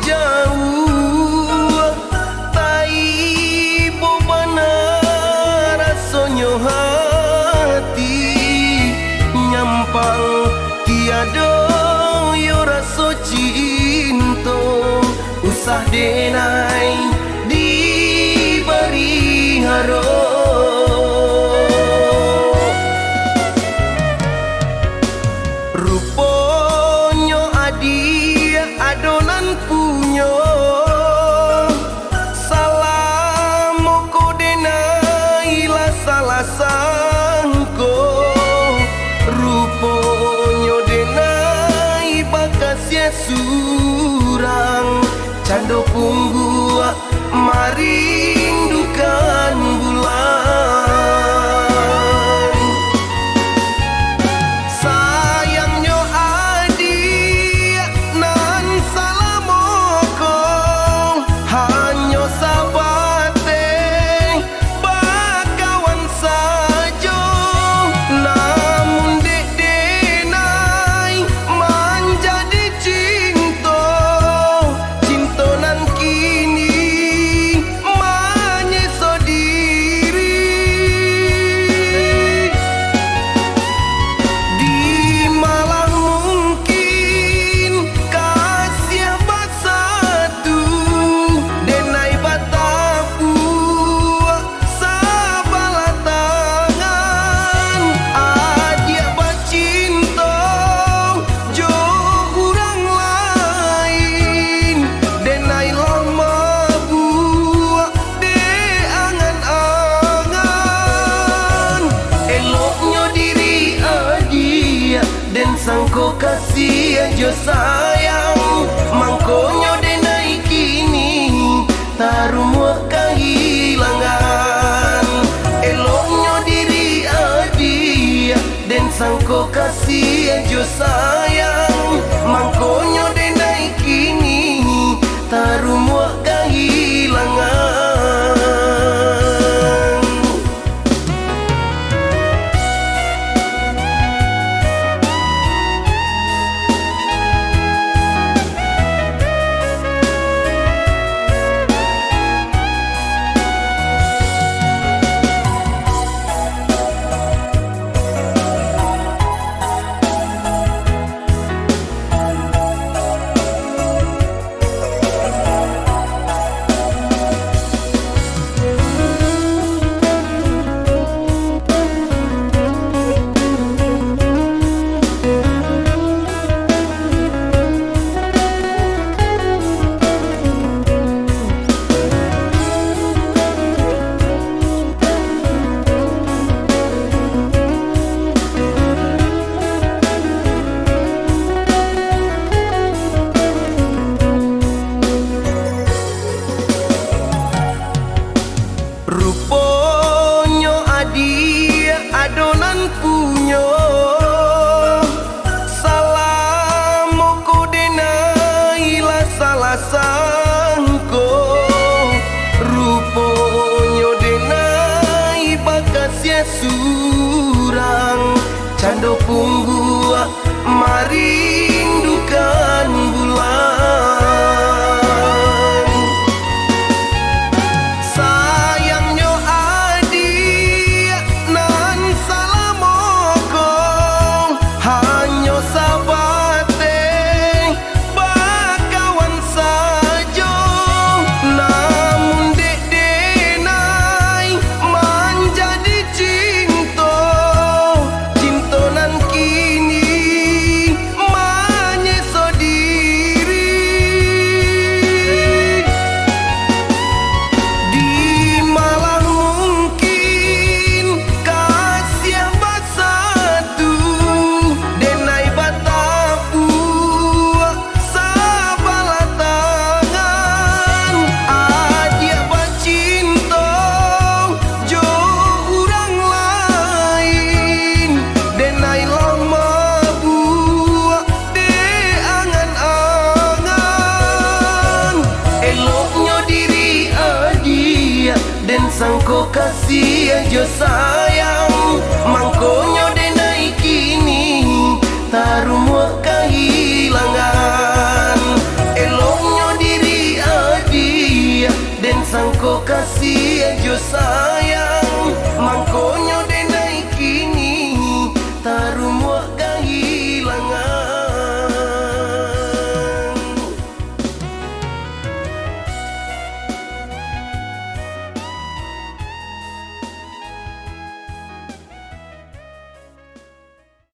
jauh tai bobana rasonyo hati nyampang tiada yo raso cinta usah denai diberi haro ruponyo adi adonan punyo salah moko denai la salah sangko ruponyo denai bakasnya surang cando punggu marindukan bulan sayangnya adik nan salah moko hanya sabate bakawan saja namun dek denai menjadi cinta cinta nan kini menyeso diri di malang mungkin kasih bersatu denai batapu sabala tangan adia bercinta jo orang lain denai lama buat de angan-angan eloknya diri adia dan sangko kasih aja sayang mangkonyo denai kini tarumua kehilangan eloknya diri adia dan sangko kasih aja sayang mangkonyo denai kini tarumua kehilangan ruponyo adi adonan punyo salah moko denai la salah sangko ruponyo denai bakasnya surang cando punggu marindukan bulan sayangnya adik nan salah moko hanya sabate bakawan saja namun dek denai menjadi cinta cinta nan kini menyeso diri di malang mungkin kasih bersatu denai batapu sabala tangan adia bercinta jo orang lain denai lama buat de angan-angan eloknya diri adia dan sangko kasih aja sayang mangkonyo denai kini tarumua kehilangan eloknya diri kasih jo sayang.